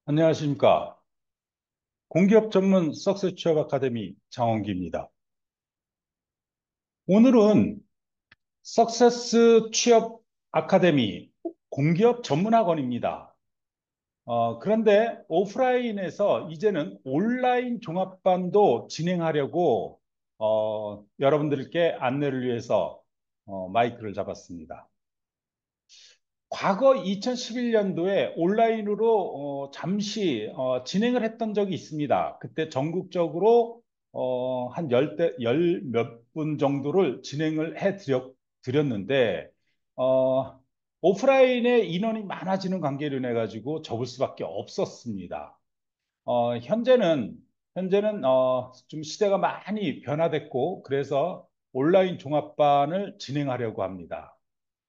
안녕하십니까. 공기업 전문 석세스 취업 아카데미 장원기입니다. 오늘은 석세스 취업 아카데미 공기업 전문 학원입니다. 그런데 오프라인에서 이제는 온라인 종합반도 진행하려고 여러분들께 안내를 위해서 마이크를 잡았습니다. 과거 2011년도에 온라인으로 잠시 진행을 했던 적이 있습니다. 그때 전국적으로 한 열 몇 분 정도를 진행을 드렸는데, 어, 오프라인에 인원이 많아지는 관계로 인해 가지고 접을 수밖에 없었습니다. 현재는 좀 시대가 많이 변화됐고, 그래서 온라인 종합반을 진행하려고 합니다.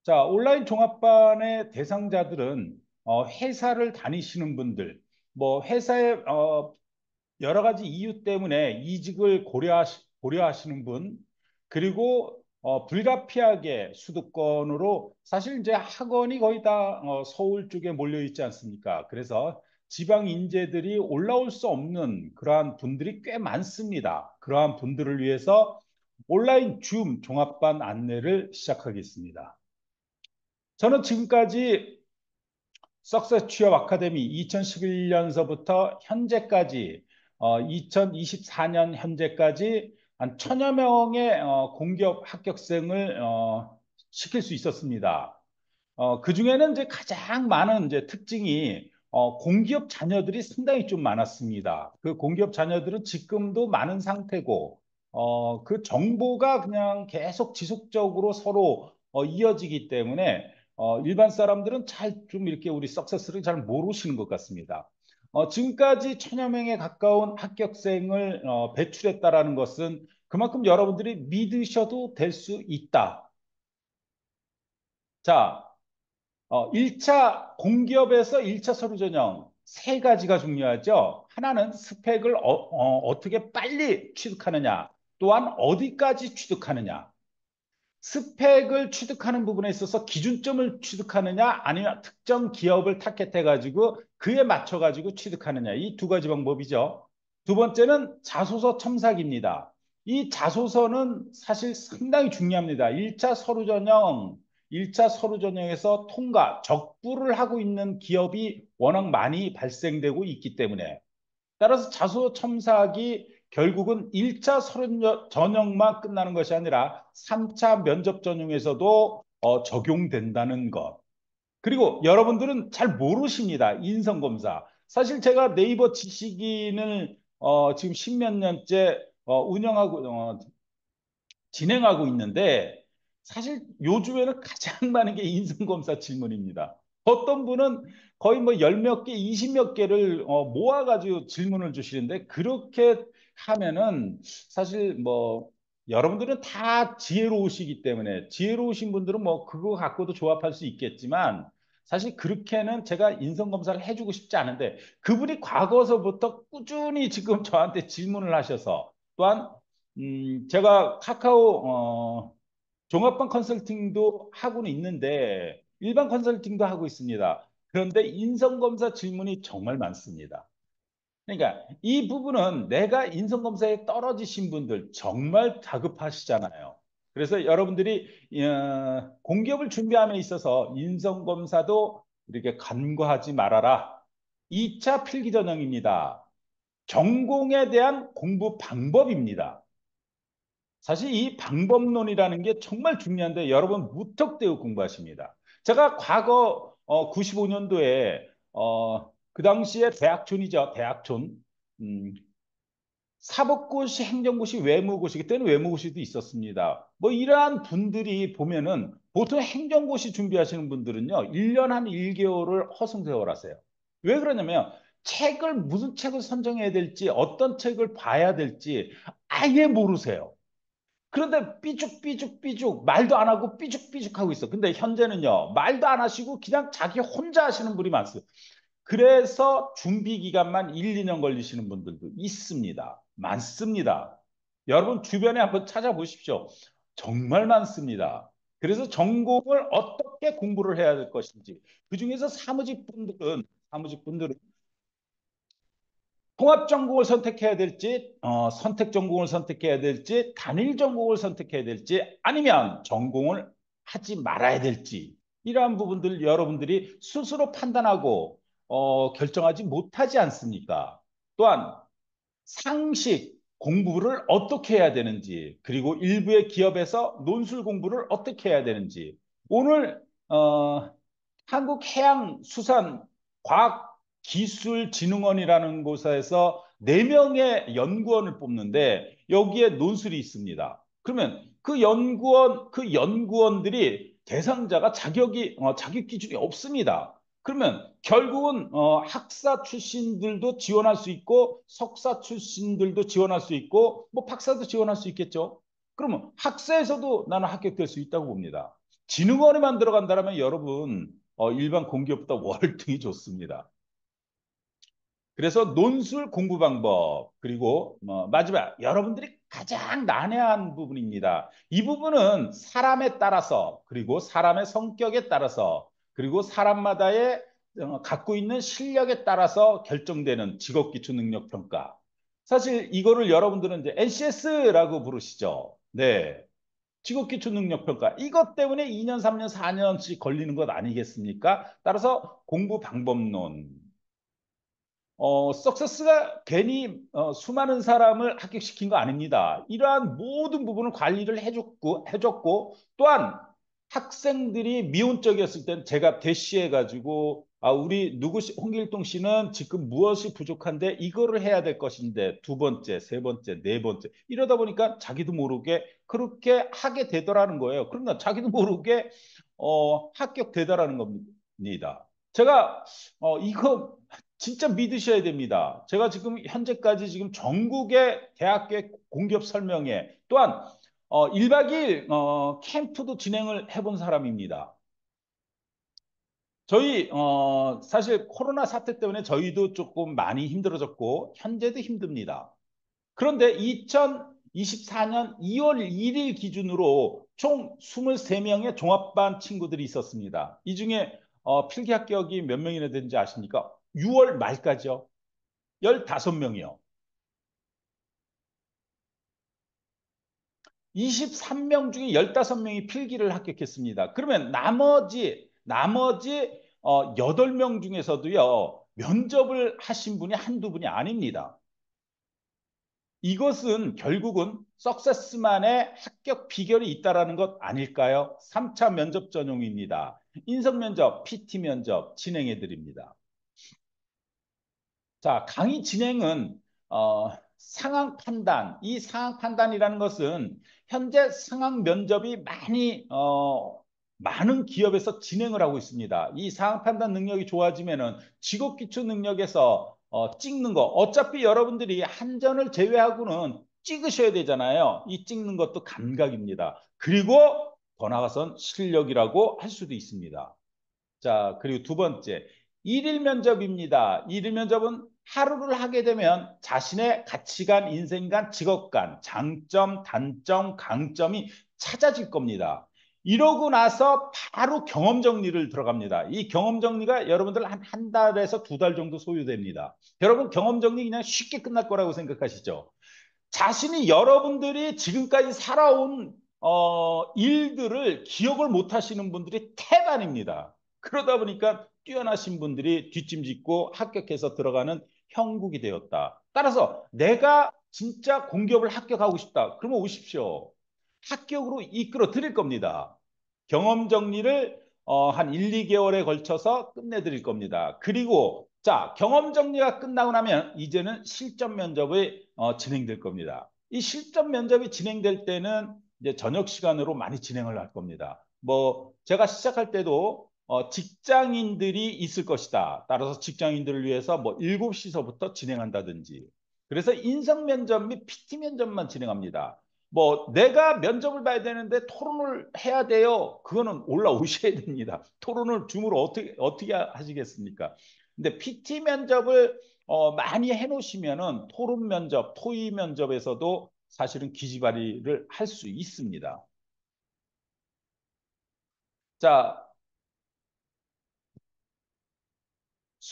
자, 온라인 종합반의 대상자들은 회사를 다니시는 분들, 뭐 회사의 여러 가지 이유 때문에 이직을 고려하시는 분, 그리고 불가피하게 수도권으로 사실 이제 학원이 거의 다 서울 쪽에 몰려 있지 않습니까? 그래서 지방 인재들이 올라올 수 없는 그러한 분들이 꽤 많습니다. 그러한 분들을 위해서 온라인 줌 종합반 안내를 시작하겠습니다. 저는 지금까지 석세스 취업 아카데미 2011년서부터 현재까지 2024년 현재까지 한 천여 명의 공기업 합격생을 시킬 수 있었습니다. 그 중에는 이제 가장 많은 이제 특징이 공기업 자녀들이 상당히 좀 많았습니다. 그 공기업 자녀들은 지금도 많은 상태고, 그 정보가 그냥 계속 지속적으로 서로 이어지기 때문에 일반 사람들은 잘 좀 이렇게 우리 석세스를 잘 모르시는 것 같습니다. 지금까지 천여 명에 가까운 합격생을 배출했다라는 것은 그만큼 여러분들이 믿으셔도 될 수 있다. 자, 1차 공기업에서 1차 서류 전형 세 가지가 중요하죠. 하나는 스펙을 떻게 빨리 취득하느냐, 또한 어디까지 취득하느냐. 스펙을 취득하는 부분에 있어서 기준점을 취득하느냐, 아니면 특정 기업을 타겟해가지고 그에 맞춰가지고 취득하느냐. 이 두 가지 방법이죠. 두 번째는 자소서 첨삭입니다. 이 자소서는 사실 상당히 중요합니다. 1차 서류 전형에서 통과, 적부를 하고 있는 기업이 워낙 많이 발생되고 있기 때문에 따라서 자소 첨삭이 결국은 1차 서류 전형만 끝나는 것이 아니라 3차 면접 전형에서도 적용된다는 것. 그리고 여러분들은 잘 모르십니다. 인성검사. 사실 제가 네이버 지식인을 지금 십몇 년째 운영하고 진행하고 있는데 사실 요즘에는 가장 많은 게 인성검사 질문입니다. 어떤 분은 거의 뭐 열 몇 개, 20몇 개를 모아가지고 질문을 주시는데 그렇게 하면은 사실 뭐 여러분들은 다 지혜로우시기 때문에 지혜로우신 분들은 뭐 그거 갖고도 조합할 수 있겠지만 사실 그렇게는 제가 인성검사를 해주고 싶지 않은데 그분이 과거서부터 꾸준히 지금 저한테 질문을 하셔서 또한 제가 카카오 종합반 컨설팅도 하고는 있는데 일반 컨설팅도 하고 있습니다. 그런데 인성검사 질문이 정말 많습니다. 그러니까 이 부분은 내가 인성검사에 떨어지신 분들 정말 다급하시잖아요. 그래서 여러분들이 공기업을 준비함에 있어서 인성검사도 이렇게 간과하지 말아라. 2차 필기전형입니다. 전공에 대한 공부 방법입니다. 사실 이 방법론이라는 게 정말 중요한데 여러분 무턱대고 공부하십니다. 제가 과거 95년도에 그 당시에 대학촌이죠. 대학촌. 음, 사법고시, 행정고시, 외무고시, 그때는 외무고시도 있었습니다. 뭐 이러한 분들이 보면은 보통 행정고시 준비하시는 분들은요, 1년 한 1개월을 허송세월 하세요. 왜 그러냐면 무슨 책을 선정해야 될지, 어떤 책을 봐야 될지 아예 모르세요. 그런데 삐죽삐죽삐죽 말도 안 하고 삐죽삐죽 하고 있어. 근데 현재는요, 말도 안 하시고 그냥 자기 혼자 하시는 분이 많어요. 그래서 준비 기간만 1, 2년 걸리시는 분들도 있습니다. 많습니다. 여러분 주변에 한번 찾아보십시오. 정말 많습니다. 그래서 전공을 어떻게 공부를 해야 될 것인지. 그중에서 사무직 분들은 통합 전공을 선택해야 될지, 선택 전공을 선택해야 될지, 단일 전공을 선택해야 될지, 아니면 전공을 하지 말아야 될지, 이러한 부분들 여러분들이 스스로 판단하고 결정하지 못하지 않습니까? 또한 상식 공부를 어떻게 해야 되는지, 그리고 일부의 기업에서 논술 공부를 어떻게 해야 되는지, 오늘 한국해양수산과학기술진흥원이라는 곳에서 4명의 연구원을 뽑는데 여기에 논술이 있습니다. 그러면 그 연구원들이 대상자가 자격 기준이 없습니다. 그러면 결국은 학사 출신들도 지원할 수 있고 석사 출신들도 지원할 수 있고 뭐 박사도 지원할 수 있겠죠. 그러면 학사에서도 나는 합격될 수 있다고 봅니다. 진흥원에만 들어간다면 여러분 일반 공기업보다 월등히 좋습니다. 그래서 논술 공부 방법 그리고 마지막 여러분들이 가장 난해한 부분입니다. 이 부분은 사람에 따라서 그리고 사람의 성격에 따라서 그리고 사람마다의 갖고 있는 실력에 따라서 결정되는 직업기초 능력 평가. 사실 이거를 여러분들은 이제 NCS라고 부르시죠. 네. 직업기초 능력 평가. 이것 때문에 2년, 3년, 4년씩 걸리는 것 아니겠습니까? 따라서 공부 방법론, 석세스가 괜히 수많은 사람을 합격시킨 거 아닙니다. 이러한 모든 부분을 관리를 해줬고 또한 학생들이 미온적이었을 땐 제가 대시해가지고 우리 홍길동 씨는 지금 무엇이 부족한데 이거를 해야 될 것인데 두 번째, 세 번째, 네 번째 이러다 보니까 자기도 모르게 그렇게 하게 되더라는 거예요. 그러나 자기도 모르게 합격되더라는 겁니다. 제가 이거 진짜 믿으셔야 됩니다. 제가 지금 현재까지 지금 전국의 대학교 공기업 설명회 또한 1박 2일 캠프도 진행을 해본 사람입니다. 저희 사실 코로나 사태 때문에 저희도 조금 많이 힘들어졌고 현재도 힘듭니다. 그런데 2024년 2월 1일 기준으로 총 23명의 종합반 친구들이 있었습니다. 이 중에 필기 합격이 몇 명이나 되는지 아십니까? 6월 말까지요. 15명이요. 23명 중에 15명이 필기를 합격했습니다. 그러면 나머지 8명 중에서도요. 면접을 하신 분이 한두 분이 아닙니다. 이것은 결국은 석세스만의 합격 비결이 있다라는 것 아닐까요? 3차 면접 전용입니다. 인성 면접, PT 면접 진행해 드립니다. 자, 강의 진행은 상황 판단, 이 상황 판단이라는 것은 현재 상황 면접이 많은 기업에서 진행을 하고 있습니다. 이 상황 판단 능력이 좋아지면은 직업 기초 능력에서 찍는 거 어차피 여러분들이 한전을 제외하고는 찍으셔야 되잖아요. 이 찍는 것도 감각입니다. 그리고 더 나아가선 실력이라고 할 수도 있습니다. 자, 그리고 두 번째, 일일 면접입니다. 일일 면접은 하루를 하게 되면 자신의 가치관, 인생관, 직업관, 장점, 단점, 강점이 찾아질 겁니다. 이러고 나서 바로 경험 정리를 들어갑니다. 이 경험 정리가 여러분들 한 달에서 2달 정도 소요됩니다. 여러분 경험 정리 그냥 쉽게 끝날 거라고 생각하시죠? 자신이 여러분들이 지금까지 살아온 일들을 기억을 못 하시는 분들이 태반입니다. 그러다 보니까 뛰어나신 분들이 뒷짐짓고 합격해서 들어가는 형국이 되었다. 따라서 내가 진짜 공기업을 합격하고 싶다. 그러면 오십시오. 합격으로 이끌어 드릴 겁니다. 경험 정리를 한 1, 2개월에 걸쳐서 끝내드릴 겁니다. 그리고 자, 경험 정리가 끝나고 나면 이제는 실전 면접이 진행될 겁니다. 이 실전 면접이 진행될 때는 이제 저녁 시간으로 많이 진행을 할 겁니다. 뭐 제가 시작할 때도 직장인들이 있을 것이다. 따라서 직장인들을 위해서 뭐 7시서부터 진행한다든지. 그래서 인성 면접 및 PT 면접만 진행합니다. 뭐 내가 면접을 봐야 되는데 토론을 해야 돼요. 그거는 올라오셔야 됩니다. 토론을 줌으로 어떻게 하시겠습니까? 근데 PT 면접을 많이 해놓으시면은 토론 면접, 토의 면접에서도 사실은 기지발의를 할 수 있습니다. 자,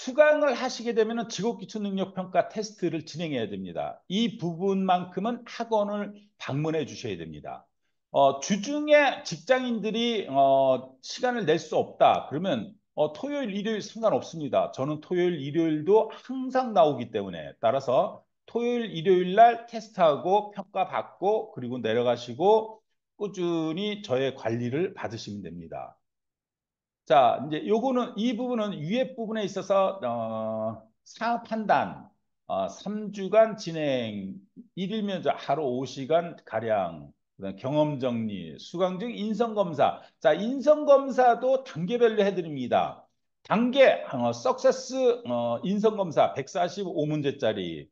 수강을 하시게 되면 직업기초능력평가 테스트를 진행해야 됩니다. 이 부분만큼은 학원을 방문해 주셔야 됩니다. 주중에 직장인들이 시간을 낼 수 없다. 그러면 토요일, 일요일 상관없습니다. 저는 토요일, 일요일도 항상 나오기 때문에 따라서 토요일, 일요일 날 테스트하고 평가받고 그리고 내려가시고 꾸준히 저의 관리를 받으시면 됩니다. 자, 이제 요거는 이 부분은 위에 부분에 있어서 사업 판단 3주간 진행 일일 면접 하루 5시간 가량 그다음 경험 정리 수강 중 인성 검사. 자, 인성 검사도 단계별로 해드립니다. 단계 석세스 인성 검사 145문제짜리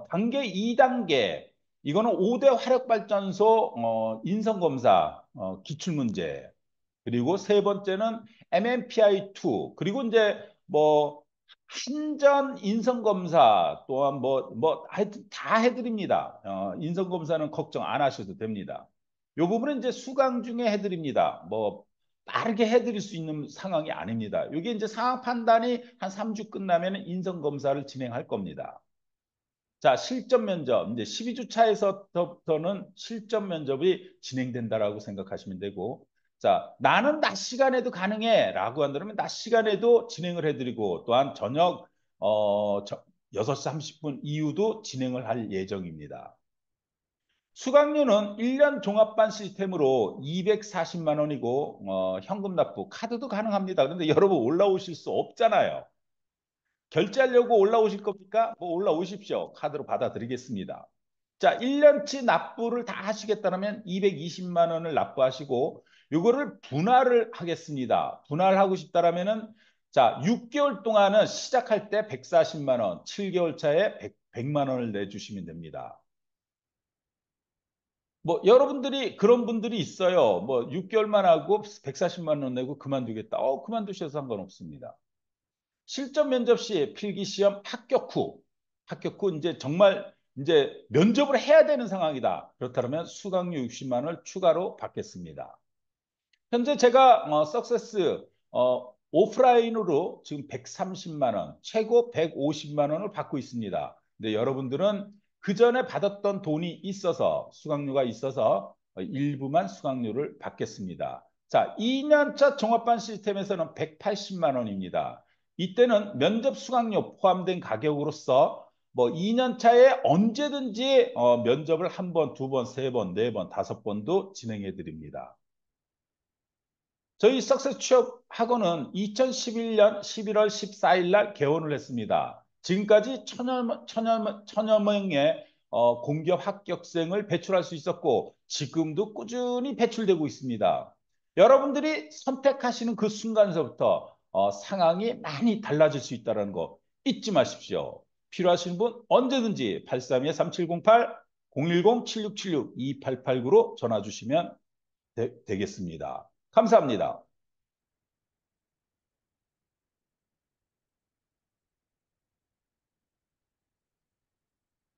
단계 2단계 이거는 5대 화력발전소 인성 검사 기출 문제. 그리고 세 번째는 MMPI2 그리고 이제 뭐 한전 인성검사 또한 뭐 하여튼 다 해드립니다. 인성검사는 걱정 안 하셔도 됩니다. 요 부분은 이제 수강 중에 해드립니다. 뭐 빠르게 해드릴 수 있는 상황이 아닙니다. 이게 이제 상황 판단이 한 3주 끝나면 인성검사를 진행할 겁니다. 자, 실전 면접. 이제 12주 차에서부터는 실전 면접이 진행된다라고 생각하시면 되고, 자, 나는 낮 시간에도 가능해 라고 한다면 낮 시간에도 진행을 해드리고, 또한 저녁 6시 30분 이후도 진행을 할 예정입니다. 수강료는 1년 종합반 시스템으로 240만 원이고, 현금 납부, 카드도 가능합니다. 그런데 여러분 올라오실 수 없잖아요. 결제하려고 올라오실 겁니까? 뭐 올라오십시오. 카드로 받아드리겠습니다. 자, 1년치 납부를 다 하시겠다면 220만 원을 납부하시고 이거를 분할을 하겠습니다. 분할하고 싶다라면은 자, 6개월 동안은 시작할 때 140만 원, 7개월 차에 100만 원을 내주시면 됩니다. 뭐 여러분들이 그런 분들이 있어요. 뭐 6개월만 하고 140만 원 내고 그만두겠다. 그만두셔도 상관없습니다. 실전 면접 시 필기 시험 합격 후 이제 정말 이제 면접을 해야 되는 상황이다. 그렇다면 수강료 60만 원을 추가로 받겠습니다. 현재 제가 석세스 오프라인으로 지금 130만 원, 최고 150만 원을 받고 있습니다. 근데 여러분들은 그 전에 받았던 돈이 있어서 수강료가 있어서 일부만 수강료를 받겠습니다. 자, 2년차 종합반 시스템에서는 180만 원입니다. 이때는 면접 수강료 포함된 가격으로서 뭐 2년 차에 언제든지 면접을 한 번, 두 번, 세 번, 네 번, 다섯 번도 진행해 드립니다. 저희 석세스 취업 학원은 2011년 11월 14일 날 개원을 했습니다. 지금까지 천여 명의 공기업 합격생을 배출할 수 있었고 지금도 꾸준히 배출되고 있습니다. 여러분들이 선택하시는 그 순간에서부터 상황이 많이 달라질 수 있다는 거 잊지 마십시오. 필요하신 분 언제든지 832-3708, 010-7676-2889로 전화 주시면 되겠습니다. 감사합니다.